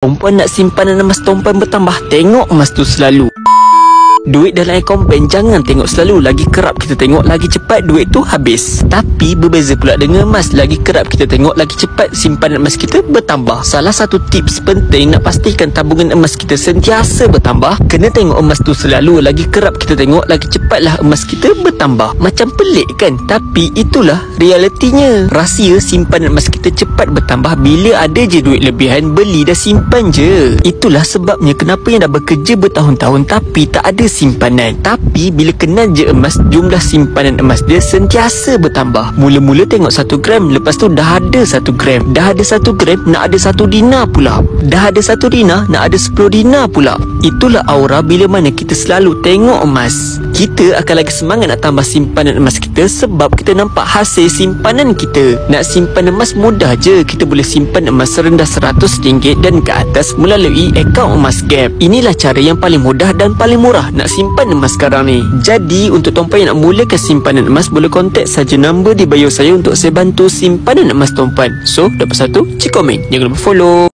Perempuan nak simpanan emas tumpan bertambah, tengok emas tu selalu. Duit dalam akaun bank jangan tengok selalu. Lagi kerap kita tengok, lagi cepat duit tu habis. Tapi berbeza pula dengan emas. Lagi kerap kita tengok, lagi cepat simpanan emas kita bertambah. Salah satu tips penting nak pastikan tabungan emas kita sentiasa bertambah, kena tengok emas tu selalu. Lagi kerap kita tengok, lagi cepatlah emas kita bertambah. Macam pelik kan? Tapi itulah realitinya. Rahsia simpanan emas kita cepat bertambah bila ada je duit lebihan, beli dah simpan je. Itulah sebabnya kenapa yang dah bekerja bertahun-tahun tapi tak ada simpanan. Tapi bila kena je emas, jumlah simpanan emas dia sentiasa bertambah. Mula-mula tengok 1 gram, lepas tu dah ada 1 gram. Dah ada 1 gram, nak ada 1 dinar pula. Dah ada 1 dinar, nak ada 10 dinar pula. Itulah aura bila mana kita selalu tengok emas. Kita akan lagi semangat nak tambah simpanan emas kita sebab kita nampak hasil simpanan kita. Nak simpan emas mudah je. Kita boleh simpan emas serendah RM100 dan ke atas melalui akaun Emas Gap. Inilah cara yang paling mudah dan paling murah nak simpan emas sekarang ni. Jadi untuk tuan-puan yang nak mulakan simpanan emas, boleh kontak saja nombor di bio saya untuk saya bantu simpanan emas tuan-puan. So, dapat satu, cik komen. Jangan lupa follow.